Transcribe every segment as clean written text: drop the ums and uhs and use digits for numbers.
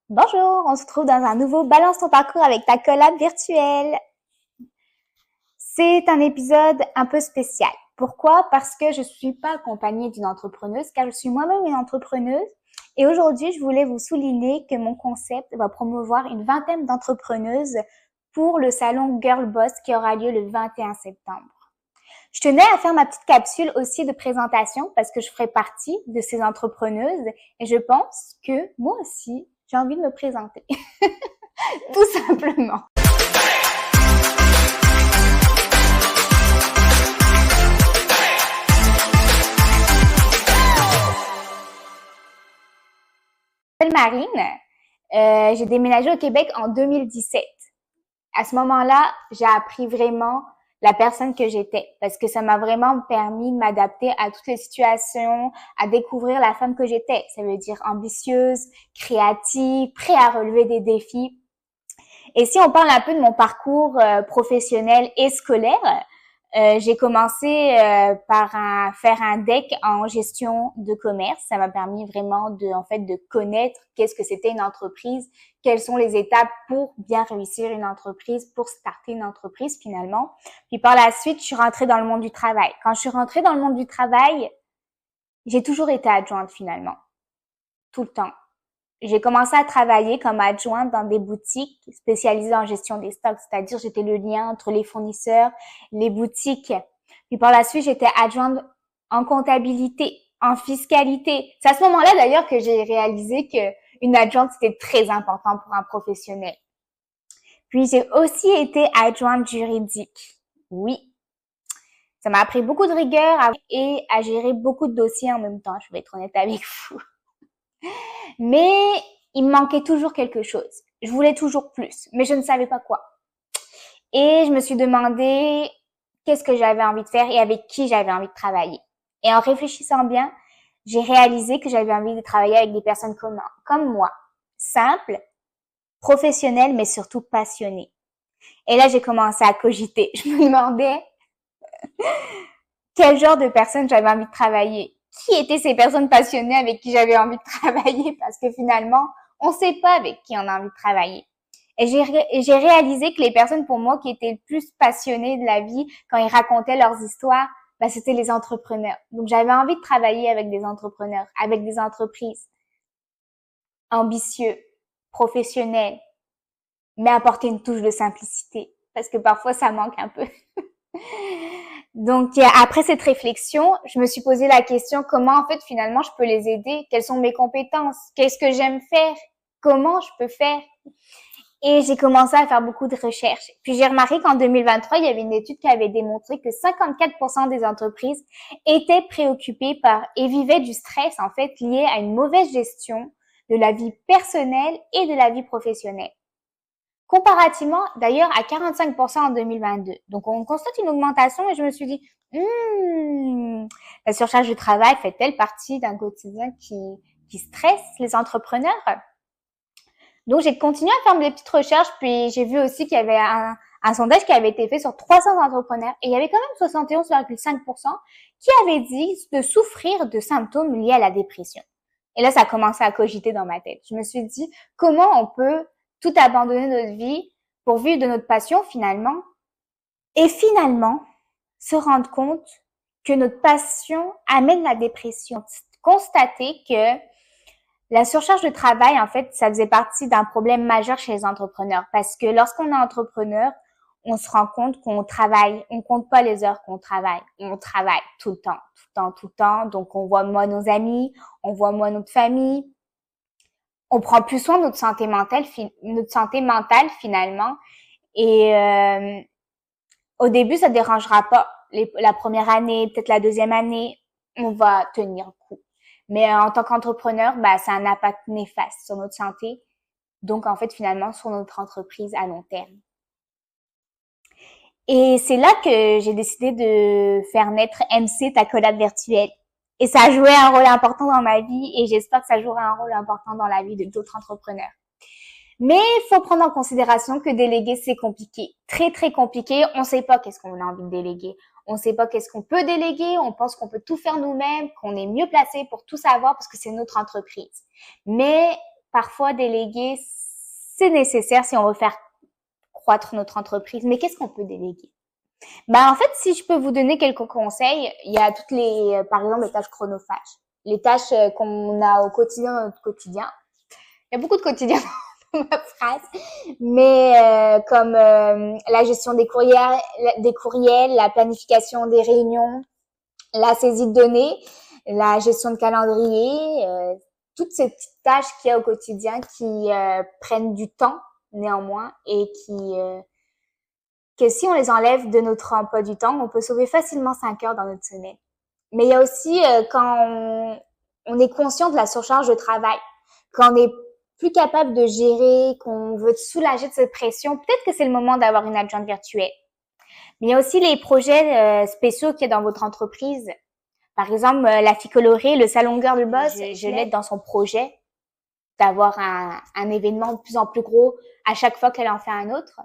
Bonjour, on se retrouve dans un nouveau Balance ton parcours avec ta collab virtuelle. C'est un épisode un peu spécial. Pourquoi? Parce que je suis pas accompagnée d'une entrepreneuse, car je suis moi-même une entrepreneuse. Et aujourd'hui, je voulais vous souligner que mon concept va promouvoir une vingtaine d'entrepreneuses pour le salon Girl Boss qui aura lieu le 21 septembre. Je tenais à faire ma petite capsule aussi de présentation parce que je ferai partie de ces entrepreneuses et je pense que moi aussi, j'ai envie de me présenter. Tout simplement. Je m'appelle Marine. J'ai déménagé au Québec en 2017. À ce moment-là, j'ai appris vraiment la personne que j'étais parce que ça m'a vraiment permis de m'adapter à toutes les situations, à découvrir la femme que j'étais. Ça veut dire ambitieuse, créative, prête à relever des défis. Et si on parle un peu de mon parcours professionnel et scolaire, j'ai commencé par faire un DEC en gestion de commerce. Ça m'a permis vraiment de connaître qu'est-ce que c'était une entreprise, quelles sont les étapes pour bien réussir une entreprise, pour starter une entreprise finalement. Puis par la suite, je suis rentrée dans le monde du travail. Quand je suis rentrée dans le monde du travail, j'ai toujours été adjointe finalement, tout le temps. J'ai commencé à travailler comme adjointe dans des boutiques spécialisées en gestion des stocks, c'est-à-dire j'étais le lien entre les fournisseurs, les boutiques. Puis par la suite, j'étais adjointe en comptabilité, en fiscalité. C'est à ce moment-là d'ailleurs que j'ai réalisé que une adjointe c'était très important pour un professionnel. Puis j'ai aussi été adjointe juridique. Oui, ça m'a appris beaucoup de rigueur et à gérer beaucoup de dossiers en même temps, je vais être honnête avec vous. Mais il me manquait toujours quelque chose. Je voulais toujours plus, mais je ne savais pas quoi. Et je me suis demandé qu'est-ce que j'avais envie de faire et avec qui j'avais envie de travailler. Et en réfléchissant bien, j'ai réalisé que j'avais envie de travailler avec des personnes comme moi, simples, professionnelles, mais surtout passionnées. Et là, j'ai commencé à cogiter. Je me demandais quel genre de personnes j'avais envie de travailler. Qui étaient ces personnes passionnées avec qui j'avais envie de travailler? Parce que finalement, on ne sait pas avec qui on a envie de travailler. Et j'ai réalisé que les personnes pour moi qui étaient le plus passionnées de la vie, quand ils racontaient leurs histoires, c'était les entrepreneurs. Donc j'avais envie de travailler avec des entrepreneurs, avec des entreprises ambitieux, professionnels, mais apporter une touche de simplicité. Parce que parfois ça manque un peu. Donc après cette réflexion, je me suis posé la question comment en fait finalement je peux les aider, quelles sont mes compétences, qu'est-ce que j'aime faire, comment je peux faire. Et j'ai commencé à faire beaucoup de recherches. Puis j'ai remarqué qu'en 2023, il y avait une étude qui avait démontré que 54% des entreprises étaient préoccupées par et vivaient du stress en fait lié à une mauvaise gestion de la vie personnelle et de la vie professionnelle. Comparativement d'ailleurs à 45% en 2022. Donc on constate une augmentation et je me suis dit, la surcharge de travail fait-elle partie d'un quotidien qui stresse les entrepreneurs? Donc j'ai continué à faire des petites recherches, puis j'ai vu aussi qu'il y avait un sondage qui avait été fait sur 300 entrepreneurs et il y avait quand même 71,5% qui avaient dit de souffrir de symptômes liés à la dépression. Et là, ça a commencé à cogiter dans ma tête. Je me suis dit, comment on peut tout abandonner notre vie pour vivre de notre passion finalement? Et finalement, se rendre compte que notre passion amène la dépression. Constater que la surcharge de travail, en fait, ça faisait partie d'un problème majeur chez les entrepreneurs parce que lorsqu'on est entrepreneur, on se rend compte qu'on travaille, on compte pas les heures qu'on travaille, on travaille tout le temps, tout le temps, tout le temps. Donc, on voit moins nos amis, on voit moins notre famille, on prend plus soin de notre santé mentale finalement. Et au début, ça dérangera pas. La première année, peut-être la deuxième année, on va tenir coup. Mais en tant qu'entrepreneur, ça a un impact néfaste sur notre santé. Donc, en fait, finalement, sur notre entreprise à long terme. Et c'est là que j'ai décidé de faire naître MC, ta collab virtuelle. Et ça a joué un rôle important dans ma vie et j'espère que ça jouera un rôle important dans la vie d'autres entrepreneurs. Mais il faut prendre en considération que déléguer, c'est compliqué. Très, très compliqué. On ne sait pas qu'est-ce qu'on a envie de déléguer. On ne sait pas qu'est-ce qu'on peut déléguer. On pense qu'on peut tout faire nous-mêmes, qu'on est mieux placé pour tout savoir parce que c'est notre entreprise. Mais parfois déléguer, c'est nécessaire si on veut faire croître notre entreprise. Mais qu'est-ce qu'on peut déléguer? En fait, si je peux vous donner quelques conseils, il y a toutes les, par exemple, les tâches chronophages, les tâches qu'on a au quotidien dans notre quotidien. Il y a beaucoup de quotidien dans ma phrase, mais comme la gestion des courriels, la planification des réunions, la saisie de données, la gestion de calendrier, toutes ces petites tâches qu'il y a au quotidien qui prennent du temps néanmoins et que si on les enlève de notre emploi du temps, on peut sauver facilement 5 heures dans notre semaine. Mais il y a aussi quand on est conscient de la surcharge de travail, quand on est plus capable de gérer, qu'on veut soulager de cette pression, peut-être que c'est le moment d'avoir une adjointe virtuelle. Mais il y a aussi les projets spéciaux qu'il y a dans votre entreprise. Par exemple, la fille colorée, le salon Girl Boss, je l'aide dans son projet d'avoir un événement de plus en plus gros à chaque fois qu'elle en fait un autre.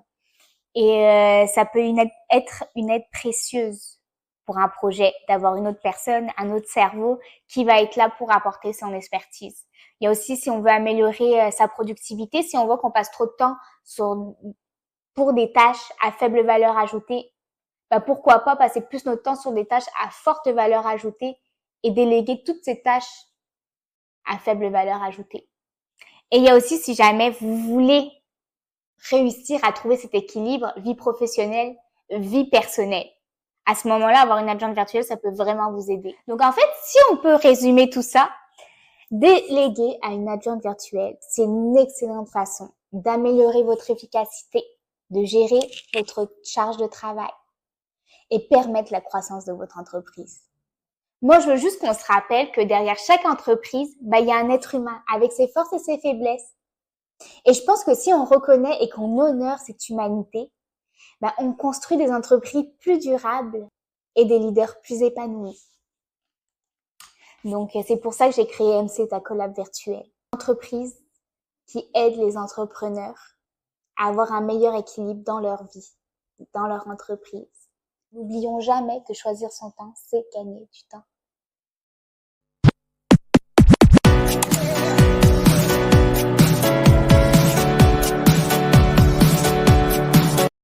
Et ça peut être une aide précieuse pour un projet, d'avoir une autre personne, un autre cerveau qui va être là pour apporter son expertise. Il y a aussi, si on veut améliorer sa productivité, si on voit qu'on passe trop de temps pour des tâches à faible valeur ajoutée, pourquoi pas passer plus notre temps sur des tâches à forte valeur ajoutée et déléguer toutes ces tâches à faible valeur ajoutée. Et il y a aussi, si jamais vous voulez réussir à trouver cet équilibre vie professionnelle, vie personnelle. À ce moment-là, avoir une adjointe virtuelle, ça peut vraiment vous aider. Donc en fait, si on peut résumer tout ça, déléguer à une adjointe virtuelle, c'est une excellente façon d'améliorer votre efficacité, de gérer votre charge de travail et permettre la croissance de votre entreprise. Moi, je veux juste qu'on se rappelle que derrière chaque entreprise, il y a un être humain avec ses forces et ses faiblesses. Et je pense que si on reconnaît et qu'on honore cette humanité, on construit des entreprises plus durables et des leaders plus épanouis. Donc, c'est pour ça que j'ai créé MC Ta Collab Virtuelle. Une entreprise qui aide les entrepreneurs à avoir un meilleur équilibre dans leur vie, dans leur entreprise. N'oublions jamais que choisir son temps, c'est gagner du temps.